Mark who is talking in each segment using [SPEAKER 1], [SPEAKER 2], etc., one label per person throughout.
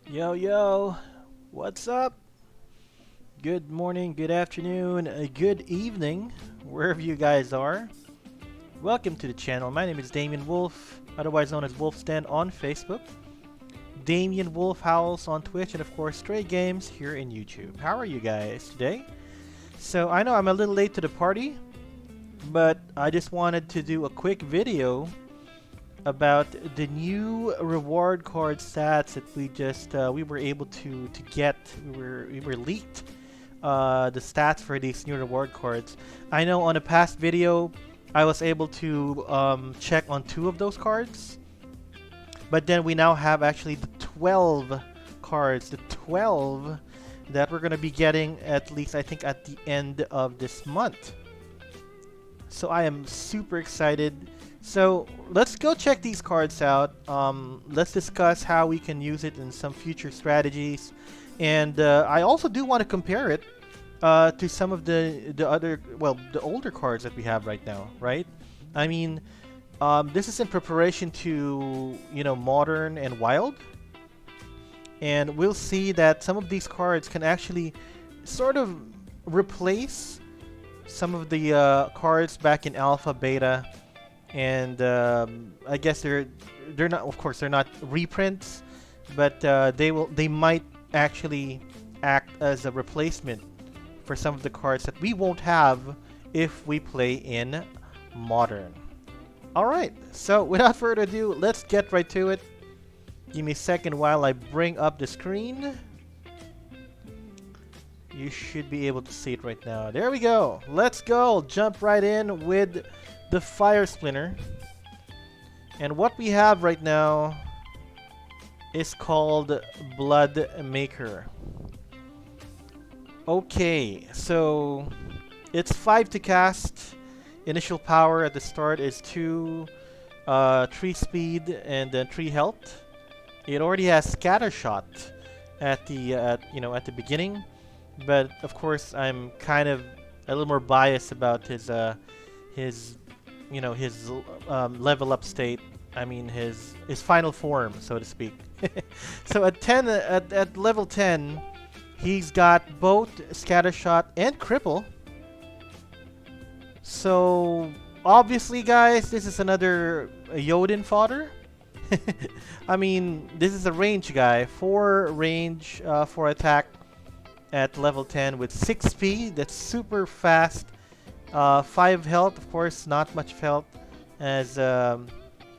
[SPEAKER 1] Yo, yo, what's up? Good morning, good afternoon, good evening, wherever you guys are. Welcome to the channel. My name is Damien Wolf, otherwise known as Wolfstand on Facebook, Damien Wolf Howls on Twitch, and of course Stray Games here in YouTube. How are you guys today? So I know I'm a little late to the party, but I just wanted to do a quick video about the new reward card stats that we were able to get. We were leaked the stats for these new reward cards. I know on a past video I was able to check on 2 of those cards, but then we now have actually the 12 cards, the 12 that we're gonna be getting, at least I think at the end of this month. So I am super excited. So let's go check these cards out. Let's discuss how we can use it in some future strategies, and I also do want to compare it to some of the older cards that we have right now, right? I mean, this is in preparation to Modern and Wild, and we'll see that some of these cards can actually sort of replace some of the cards back in Alpha, Beta. And I guess they're not, of course, they're not reprints, but they might actually act as a replacement for some of the cards that we won't have if we play in Modern. All right, so without further ado, let's get right to it. Give me a second while I bring up the screen. You should be able to see it right now. There we go. Let's go. Jump right in with the Fire Splinter. And what we have right now is called Bloodmaker. Okay, so it's 5 to cast. Initial power at the start is 2, 3 speed, and then 3 health. It already has Scatter Shot at the beginning, but of course I'm kind of a little more biased about his level up state. I mean his final form, so to speak. So at level 10, he's got both Scattershot and Cripple. So obviously, guys, this is another Yodin fodder. I mean, this is a range guy, 4 range for attack at level 10 with 6 speed. That's super fast. 5 health, of course, not much health as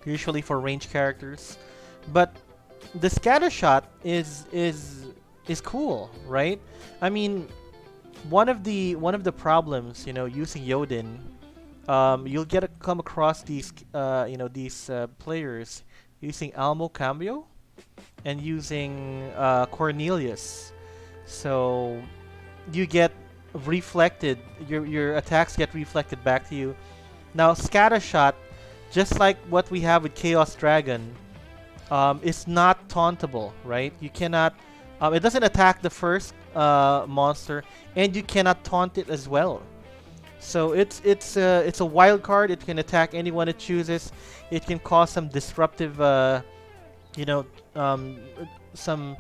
[SPEAKER 1] usually for range characters, but the scatter shot is cool, right? I mean, one of the problems, using Yodin, you'll come across these players using Almo Cambio and using Cornelius, so you get reflected, your attacks get reflected back to you. Now Scattershot, just like what we have with Chaos Dragon, is not tauntable, right? You cannot, it doesn't attack the first monster, and you cannot taunt it as well. So it's a wild card. It can attack anyone it chooses. It can cause some disruptive, some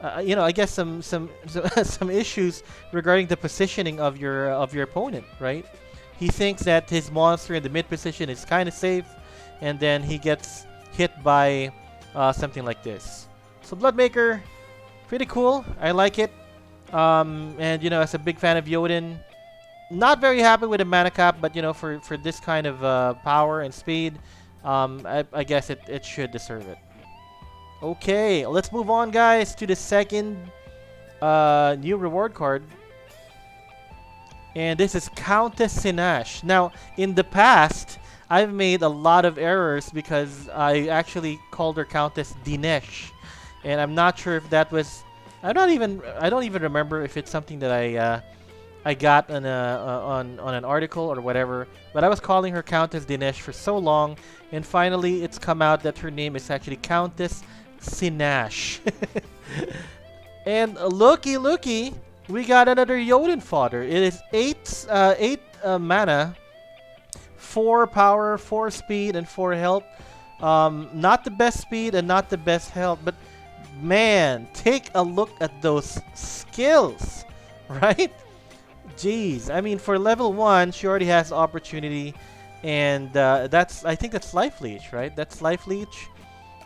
[SPEAKER 1] I guess some issues regarding the positioning of your opponent, right? He thinks that his monster in the mid position is kind of safe, and then he gets hit by something like this. So Bloodmaker, pretty cool. I like it. And as a big fan of Yodin, not very happy with the mana cap, but for this kind of power and speed, I guess it should deserve it. Okay, let's move on, guys, to the second new reward card. And this is Countess Sinash. Now, in the past, I've made a lot of errors because I actually called her Countess Dinesh. And I'm not sure if that was... I don't even remember if it's something that I got on an article or whatever. But I was calling her Countess Dinesh for so long, and finally it's come out that her name is actually Countess Sinash. And looky, we got another Yodin fodder. It is 8 mana, 4 power, 4 speed, and 4 health. Not the best speed and not the best health, but man, take a look at those skills, right? Jeez, I mean, for level 1, she already has opportunity, and I think that's life leech, right? That's life leech.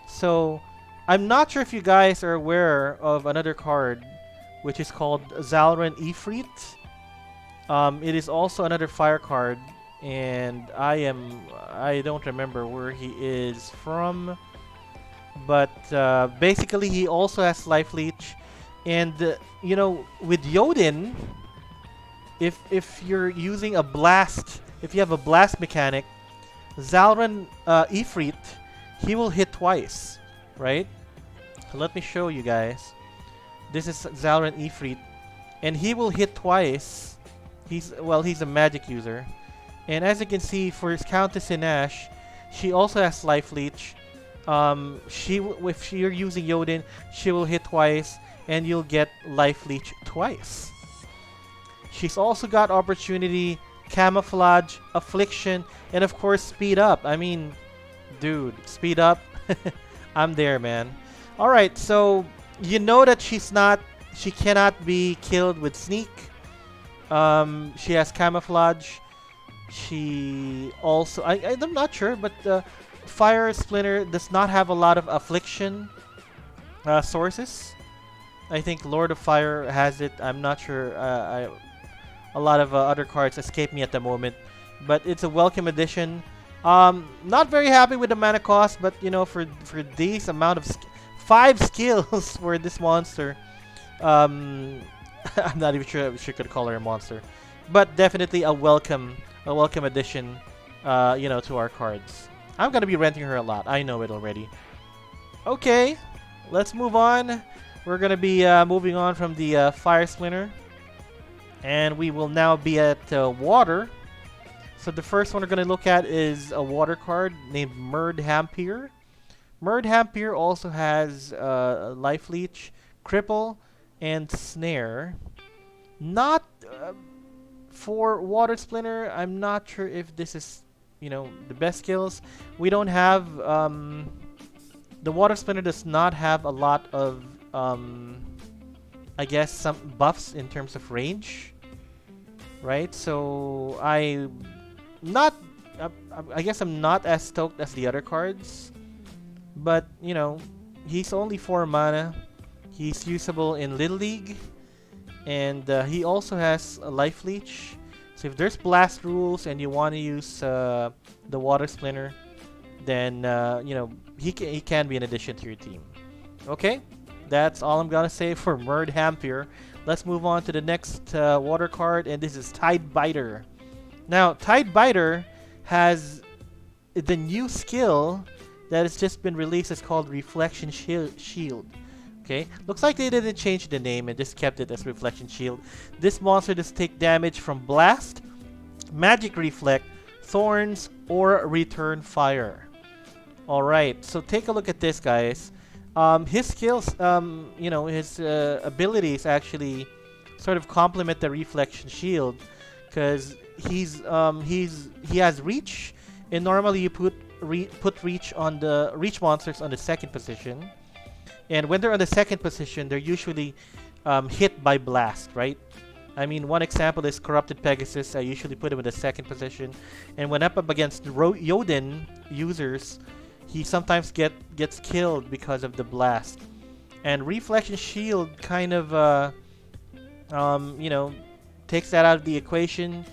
[SPEAKER 1] So, I'm not sure if you guys are aware of another card, which is called Zalran Ifrit. It is also another fire card, and I don't remember where he is from, but basically he also has life leech, and you know, with Yodin, if you're using a blast, if you have a blast mechanic, Zalran Ifrit, he will hit twice, right? Let me show you guys. This is Zalran Ifrit, and he will hit twice. He's a magic user, and as you can see, for his Countess Sinash, she also has life leech. If you're using Yodin, she will hit twice, and you'll get life leech twice. She's also got opportunity, camouflage, affliction, and of course speed up. I mean, dude, speed up. I'm there, man. All right, so you know that she cannot be killed with sneak. She has camouflage. She also, I'm not sure, but Fire Splinter does not have a lot of affliction sources. I think Lord of Fire has it. I'm not sure. A lot of other cards escape me at the moment, but it's a welcome addition. Not very happy with the mana cost, but you know, for this amount of 5 skills for this monster, I'm not even sure if she could call her a monster, but definitely a welcome addition, you know, to our cards. I'm gonna be renting her a lot. I know it already. Okay, let's move on. We're gonna be moving on from the Fire Splinter, and we will now be at water. So the first one we're gonna look at is a water card named Mera Hampire. Mera Hampire also has life leech, cripple, and snare. Not for water splinter. I'm not sure if this is, you know, the best skills. We don't have the water splinter does not have a lot of I guess some buffs in terms of range, right? So I guess I'm not as stoked as the other cards, but you know, he's only 4 mana. He's usable in Little League, and he also has a life leech. So if there's blast rules and you want to use the water splinter, then you know, he can be an addition to your team. Okay, that's all I'm gonna say for Mera Hampire. Let's move on to the next water card, and this is Tidebiter. Now, Tidebiter has the new skill that has just been released. It's called Reflection Shield. Okay, looks like they didn't change the name and just kept it as Reflection Shield. This monster does take damage from Blast, Magic Reflect, Thorns, or Return Fire. Alright, so take a look at this, guys. His skills, you know, his abilities actually sort of complement the Reflection Shield, because he has Reach, and normally you put Reach on the Reach monsters on the 2nd position. And when they're on the 2nd position, they're usually hit by Blast, right? I mean, one example is Corrupted Pegasus. I usually put him in the 2nd position. And when up against Yodin users, he sometimes gets killed because of the Blast. And Reflection Shield kind of, you know, takes that out of the equation.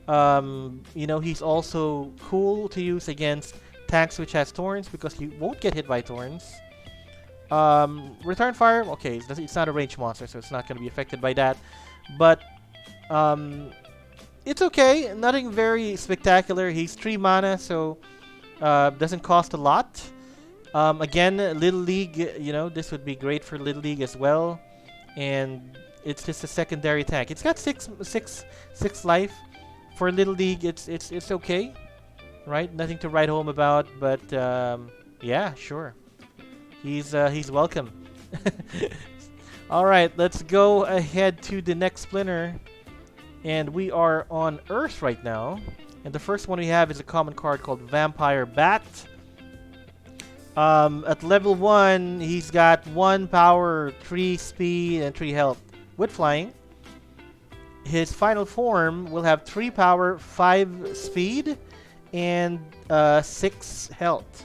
[SPEAKER 1] You know, he's also cool to use against tanks which has Thorns, because he won't get hit by Thorns. Return Fire, okay, it's not a ranged monster, so it's not going to be affected by that. But it's okay, nothing very spectacular. He's 3 mana, so doesn't cost a lot. Again, Little League, you know, this would be great for Little League as well. And it's just a secondary tank. It's got 6 life. For Little League, it's okay, right? Nothing to write home about, but yeah, sure. He's welcome. Alright, let's go ahead to the next Splinter. And we are on Earth right now. And the first one we have is a common card called Vampire Bat. At level 1, he's got 1 power, 3 speed, and 3 health with flying. His final form will have 3 power, 5 speed, and 6 health.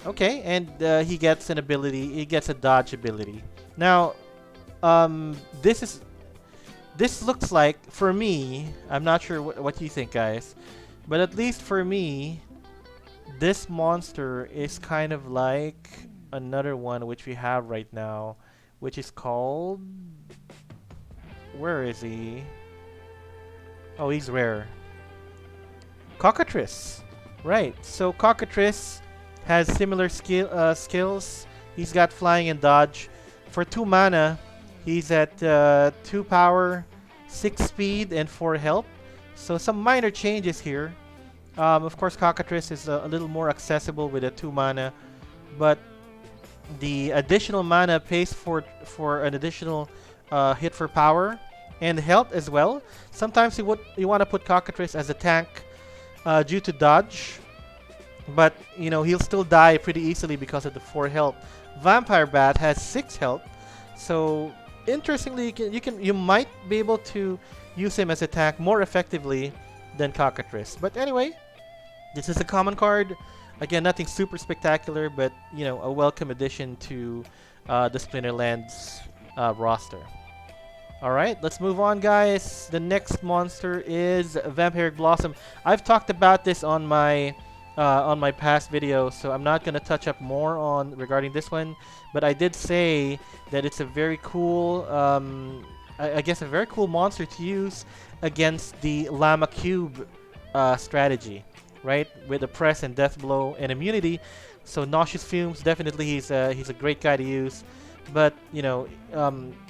[SPEAKER 1] Okay, and he gets an ability. He gets a dodge ability. Now, this looks like, for me, I'm not sure what you think, guys, but at least for me, this monster is kind of like another one which we have right now, which is called... Where is he? Oh, he's rare. Cockatrice. Right, so Cockatrice has similar skills. He's got flying and dodge. For 2 mana, he's at 2 power, 6 speed, and 4 health. So some minor changes here. Of course, Cockatrice is a little more accessible with a 2 mana, but the additional mana pays for an additional hit for power and health as well. Sometimes you want to put Cockatrice as a tank due to dodge, but you know he'll still die pretty easily because of the 4 health. Vampire Bat has 6 health, so interestingly, you might be able to use him as a tank more effectively than Cockatrice. But anyway, this is a common card. Again, nothing super spectacular, but you know, a welcome addition to the Splinterlands roster. Alright, let's move on, guys. The next monster is Vampiric Blossom. I've talked about this on my past video, so I'm not going to touch up more on regarding this one, but I did say that it's a very cool, I guess a very cool monster to use against the Llama Cube strategy, right? With a press and death blow and immunity. So Nauseous Fumes, definitely he's a great guy to use. But, you know,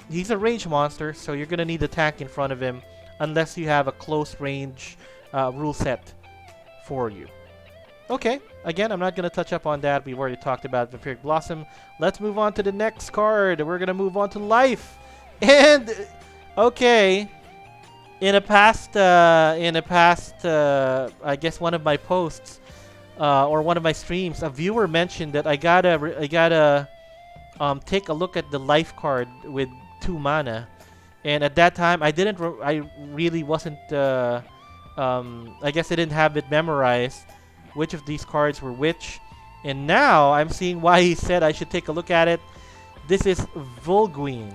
[SPEAKER 1] he's a range monster, so you're going to need a tank in front of him unless you have a close range rule set for you. Okay, again, I'm not going to touch up on that. We've already talked about Vampiric Blossom. Let's move on to the next card. We're going to move on to Life. And, okay, in a past, I guess one of my posts or one of my streams, a viewer mentioned that I gotta take a look at the life card with 2 mana, and at that time I really wasn't. I guess I didn't have it memorized which of these cards were which, and now I'm seeing why he said I should take a look at it. This is Volguin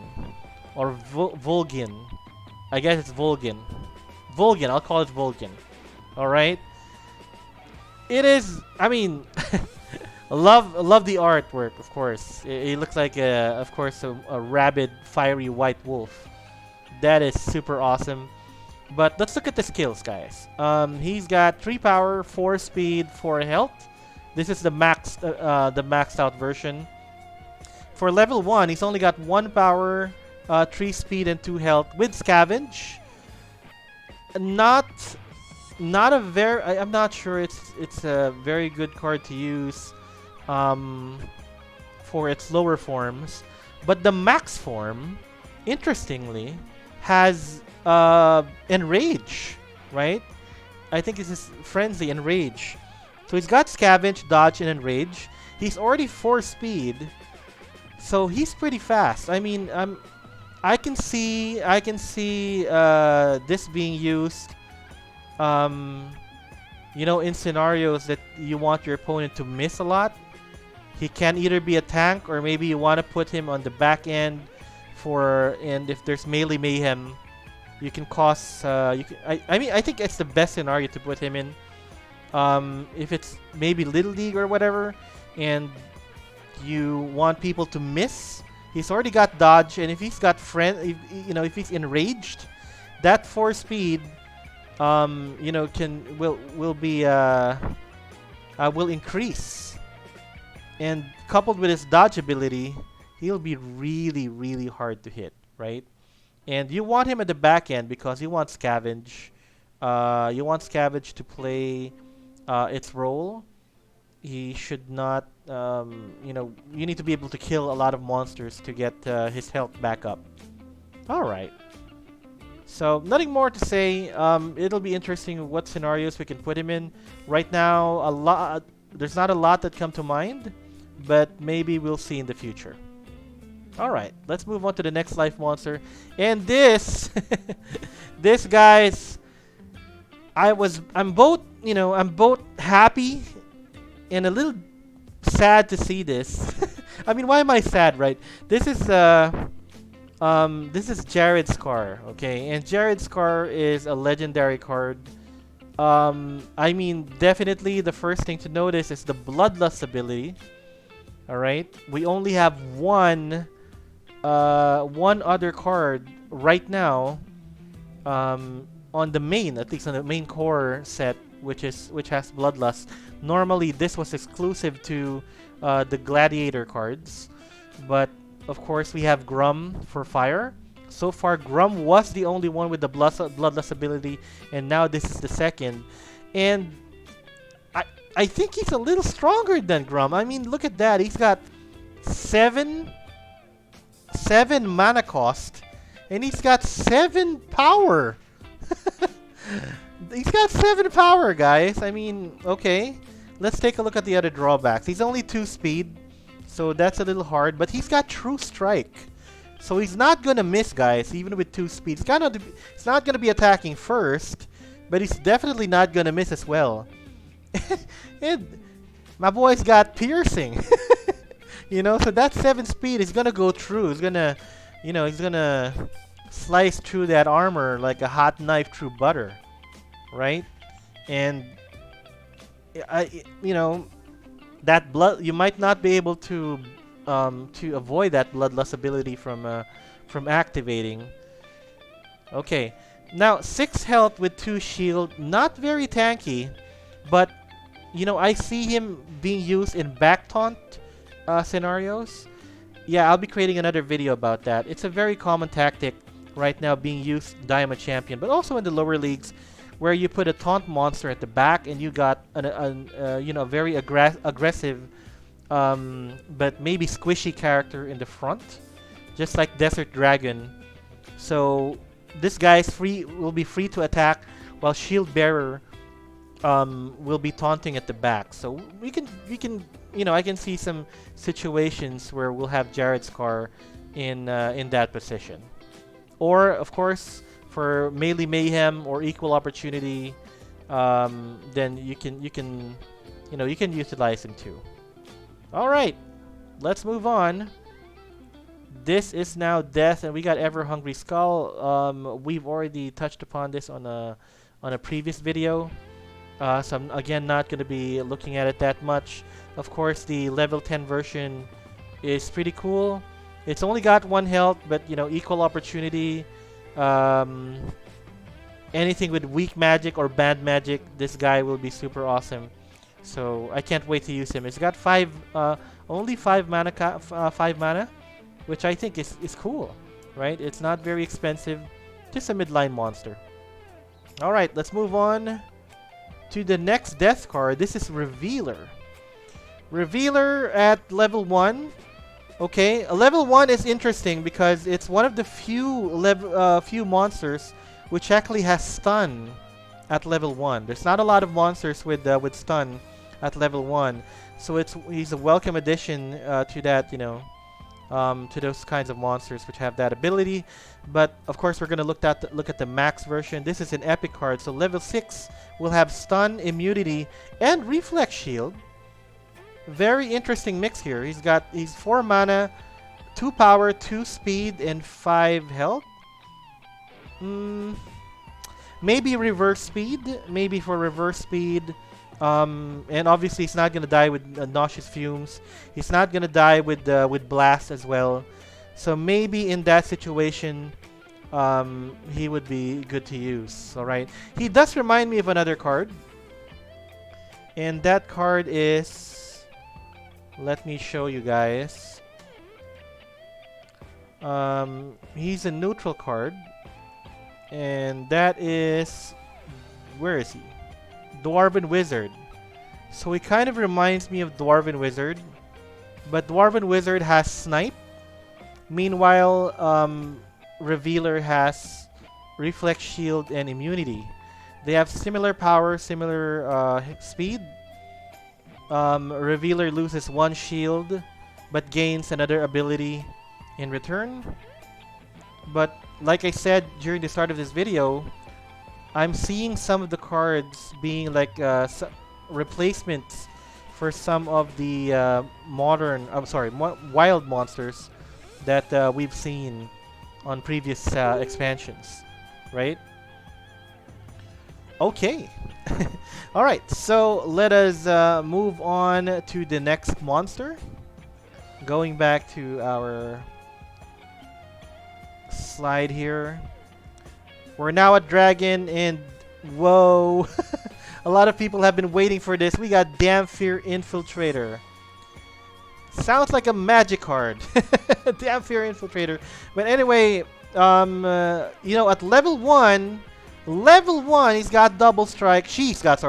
[SPEAKER 1] or Volgin. I guess it's Volgin. Volgin. I'll call it Volgin. All right. It is. I mean. Love the artwork, of course. It looks like, of course, a rabid, fiery white wolf. That is super awesome. But let's look at the skills, guys. He's got 3 power, 4 speed, 4 health. This is the maxed out version. For level 1, he's only got 1 power, 3 speed, and 2 health with Scavenge. Not a very. I'm not sure it's a very good card to use. For its lower forms, but the max form, interestingly, has Enrage, right? I think this is Frenzy Enrage. So he's got Scavenge, Dodge, and Enrage. He's already 4 speed, so he's pretty fast. I mean, I can see this being used. You know, in scenarios that you want your opponent to miss a lot. He can either be a tank, or maybe you want to put him on the back end and if there's melee mayhem, you can cause. I mean, I think it's the best scenario to put him in. If it's maybe Little League or whatever, and you want people to miss, he's already got dodge, and if he's got if he's enraged, that 4 speed, you know, will increase. And coupled with his dodge ability, he'll be really, really hard to hit, right? And you want him at the back end because you want Scavenge. You want Scavenge to play its role. He should not, you know, you need to be able to kill a lot of monsters to get his health back up. Alright. So, nothing more to say. It'll be interesting what scenarios we can put him in. Right now, there's not a lot that come to mind, but maybe we'll see in the future. Alright, let's move on to the next life monster. And this, this guys, I'm both, you know, I'm both happy and a little sad to see this. I mean, why am I sad, right? This is Jared's Scar, okay? And Jared's Scar is a legendary card. I mean, definitely the first thing to notice is the Bloodlust ability. Alright? We only have one other card right now on the main, at least on the main core set, which has Bloodlust. Normally, this was exclusive to the Gladiator cards, but of course we have Grum for fire. So far, Grum was the only one with the Bloodlust ability, and now this is the second. And I think he's a little stronger than Grum. I mean, look at that. He's got 7 mana cost, and he's got 7 power. He's got 7 power, guys. I mean, okay. Let's take a look at the other drawbacks. He's only 2 speed, so that's a little hard, but he's got True Strike. So he's not gonna miss, guys, even with 2 speed. He's not gonna be attacking first, but he's definitely not gonna miss as well. And my boy's got Piercing. You know, so that 7 speed is gonna go through. He's gonna, you know, he's gonna slice through that armor like a hot knife through butter, right? And you know, that you might not be able to avoid that Bloodlust ability from activating. Okay, now 6 health with 2 shield, not very tanky, but you know, I see him being used in back taunt scenarios. Yeah, I'll be creating another video about that. It's a very common tactic right now being used Diamond Champion, but also in the lower leagues, where you put a taunt monster at the back and you got you know, a very aggressive but maybe squishy character in the front, just like Desert Dragon. So this guy's will be free to attack, while Shield Bearer will be taunting at the back. So we can you know, I can see some situations where we'll have Jared's Scar in that position. Or of course, for melee mayhem or equal opportunity, then you can you know, you can utilize him too. All right, let's move on. This is now Death, and we got Ever Hungry Skull. We've already touched upon this on a previous video, so I'm again not going to be looking at it that much. Of course, the level 10 version is pretty cool. It's only got 1 health, but you know, equal opportunity. Anything with weak magic or bad magic, this guy will be super awesome. So I can't wait to use him. It's got only 5 mana, which I think is cool, right? It's not very expensive, just a midline monster. All right, let's move on to the next death card. This is Revealer. Revealer at level 1. Okay, level 1 is interesting because it's one of the few monsters which actually has stun at level 1. There's not a lot of monsters with stun at level 1, so he's a welcome addition to that, you know, to those kinds of monsters which have that ability. But of course, we're gonna look at the max version. This is an epic card, so level 6 will have stun, immunity, and reflex shield. Very interesting mix here. He's 4 mana, 2 power, 2 speed, and 5 health. Maybe reverse speed. Maybe for reverse speed. And obviously he's not gonna die with nauseous fumes. He's not gonna die with blast as well. So maybe in that situation, he would be good to use. All right. He does remind me of another card, and that card is. Let me show you guys. He's a neutral card, and that is, where is he? Dwarven Wizard. So he kind of reminds me of Dwarven Wizard, but Dwarven Wizard has Snipe. Meanwhile, Revealer has Reflex Shield and Immunity. They have similar power, similar speed. Revealer loses 1 shield, but gains another ability in return. But like I said during the start of this video, I'm seeing some of the cards being like replacements for some of the wild monsters that we've seen on previous expansions, right? Okay. All right, so let us move on to the next monster. Going back to our slide here. We're now at Dragon, and whoa. A lot of people have been waiting for this. We got Damn Fear Infiltrator. Sounds like a magic card. Damn Fear Infiltrator. But anyway, you know, at level 1, he's got double strike. He's got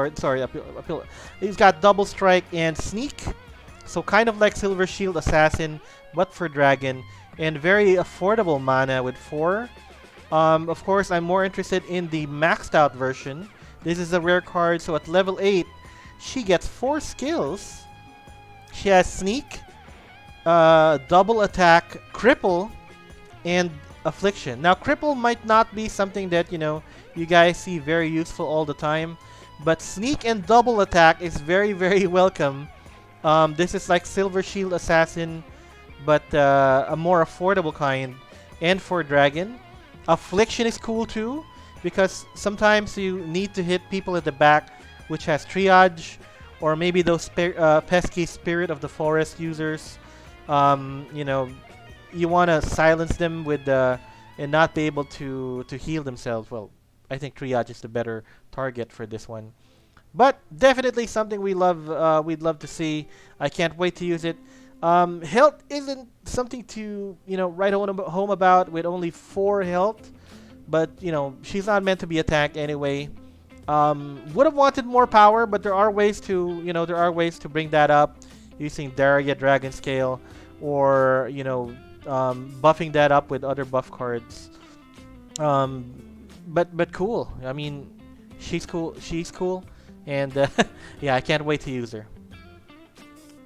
[SPEAKER 1] he's got double strike and sneak. So kind of like Silver Shield Assassin, but for Dragon. And very affordable mana with 4. Of course, I'm more interested in the maxed out version. This is a rare card, so at level 8, she gets 4 skills. She has Sneak, Double Attack, Cripple, and Affliction. Now, Cripple might not be something that, you know, you guys see very useful all the time, but Sneak and Double Attack is very, very welcome. This is like Silver Shield Assassin, but a more affordable kind, and for Dragon. Affliction is cool too, because sometimes you need to hit people at the back, which has triage, or maybe those pesky Spirit of the Forest users. You know, you want to silence them with and not be able to heal themselves. Well, I think triage is the better target for this one, but definitely something we love. We'd love to see. I can't wait to use it. Health isn't something to, you know, write home about with only 4 health, but, you know, she's not meant to be attacked anyway. Would have wanted more power, but there are ways to, you know, bring that up using Daria Dragon Scale, or, you know, buffing that up with other buff cards. But cool. I mean, she's cool, and yeah, I can't wait to use her.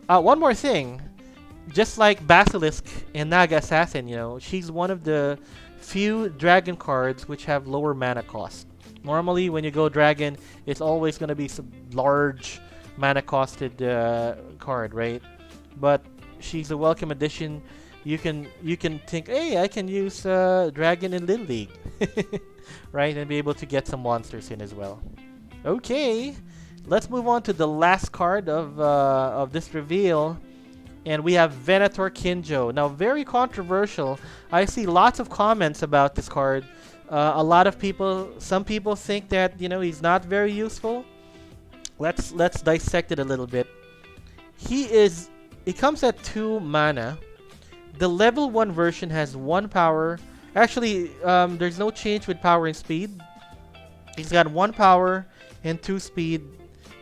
[SPEAKER 1] One more thing. Just like Basilisk and Naga Assassin, you know, she's one of the few dragon cards which have lower mana cost. Normally, when you go dragon, it's always going to be some large mana costed card, right? But she's a welcome addition. You can think, hey, I can use dragon in Little League, right? And be able to get some monsters in as well. Okay, let's move on to the last card of this reveal. And we have Venator Kinjo. Now, very controversial. I see lots of comments about this card. A lot of people, some people think that, you know, he's not very useful. Let's dissect it a little bit. He comes at 2 mana. The level 1 version has 1 power. Actually, there's no change with power and speed. He's got 1 power and 2 speed,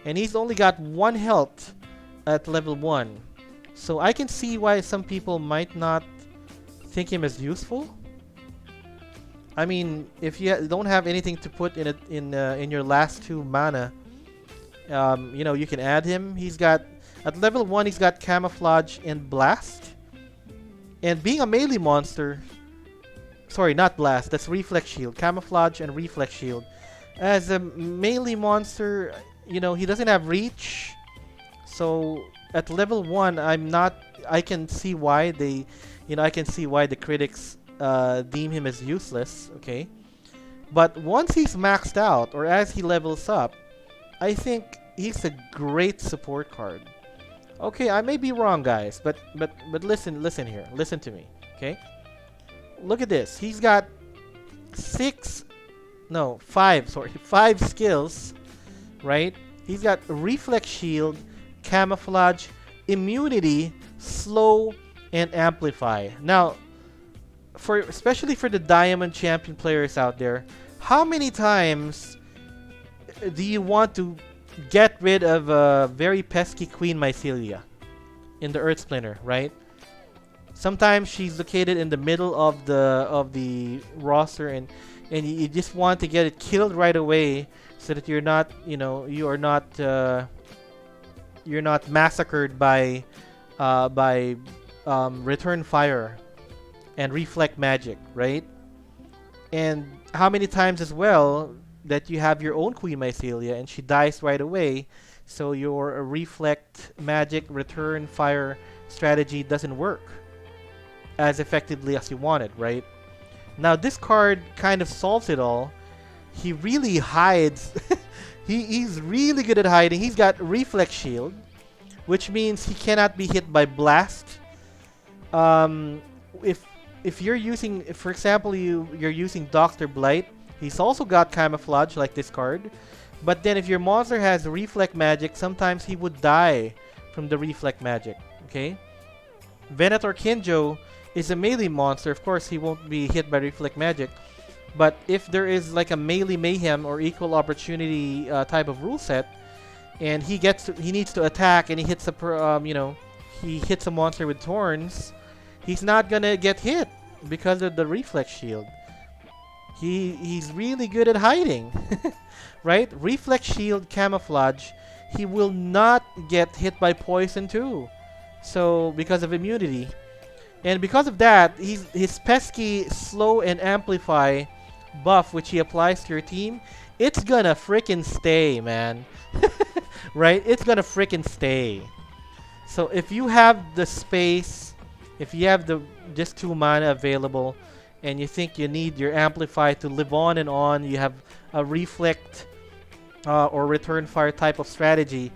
[SPEAKER 1] and he's only got 1 health at level 1. So I can see why some people might not think him as useful. I mean, if you don't have anything to put in your last 2 mana, you know, you can add him. He's got at level 1, he's got Camouflage and Blast. And being a melee monster, sorry, not Blast, that's Reflex Shield, Camouflage and Reflex Shield. As a melee monster, you know, he doesn't have reach, so at level 1, I can see why the critics deem him as useless, okay? But once he's maxed out, or as he levels up, I think he's a great support card. Okay, I may be wrong, guys, but listen here. Listen to me, okay? Look at this. He's got 5 skills, right? He's got Reflex Shield, Camouflage, Immunity, Slow, and Amplify. Now, especially for the Diamond Champion players out there, how many times do you want to get rid of a very pesky Queen Mycelia in the Earth Splinter, right? Sometimes she's located in the middle of the roster, and you just want to get it killed right away, so that you're not, you know, you are not massacred by return fire and reflect magic, right? And how many times as well that you have your own Queen Mycelia and she dies right away, so your reflect magic return fire strategy doesn't work as effectively as you wanted, right? Now this card kind of solves it all. He really hides. He's really good at hiding. He's got reflex shield, which means he cannot be hit by blast. If you're using, for example, you're using Dr. Blight, he's also got camouflage like this card. But then if your monster has reflect magic, sometimes he would die from the reflect magic. Okay. Venator Kinjo is a melee monster. Of course, he won't be hit by reflect magic. But if there is like a melee mayhem or equal opportunity type of rule set, and he needs to attack, and he hits he hits a monster with thorns, he's not gonna get hit because of the reflex shield. He's really good at hiding, right? Reflex shield, camouflage. He will not get hit by poison too, so because of immunity, and because of that, his pesky slow and amplify buff, which he applies to your team, it's gonna frickin' stay, man. Right? It's gonna frickin' stay. So if you have the space, if you have the just 2 mana available, and you think you need your amplify to live on and on, you have a reflect or return fire type of strategy,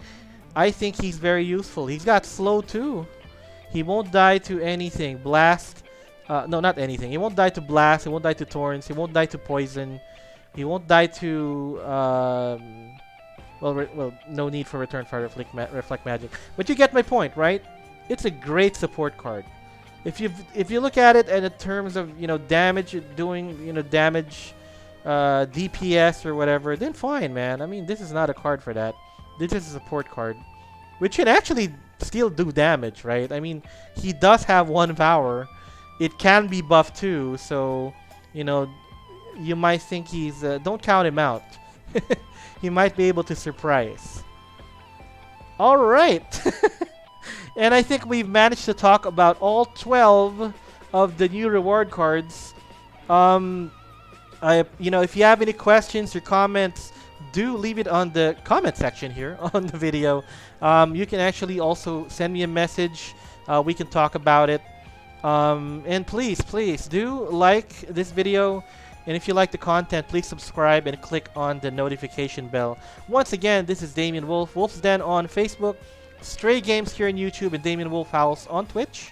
[SPEAKER 1] I think he's very useful. He's got slow too. He won't die to anything. Blast. No, not anything. He won't die to blast. He won't die to thorns. He won't die to poison. He won't die to well, no need for return fire reflect magic. But you get my point, right? It's a great support card. If you look at it in terms of damage, doing damage, DPS or whatever, then fine, man. I mean, this is not a card for that. This is a support card, which can actually still do damage, right? I mean, he does have 1 power. It can be buffed too, so you might think he's don't count him out. He might be able to surprise. All right. And I think we've managed to talk about all 12 of the new reward cards. If you have any questions or comments, do leave it on the comment section here on the video. You can actually also send me a message. We can talk about it. And please do like this video. And if you like the content, please subscribe and click on the notification bell. Once again, this is Damien Wolf, Wolf's Den on Facebook, Stray Games here on YouTube, and Damien Wolf House on Twitch.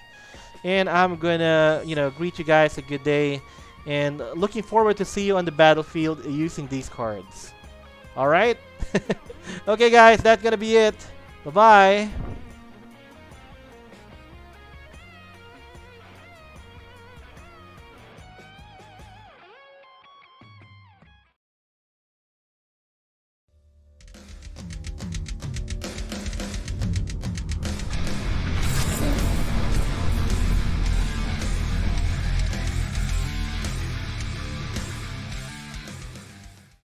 [SPEAKER 1] And I'm gonna, greet you guys a good day, and looking forward to see you on the battlefield using these cards. All right. Okay, guys, that's gonna be it. Bye bye.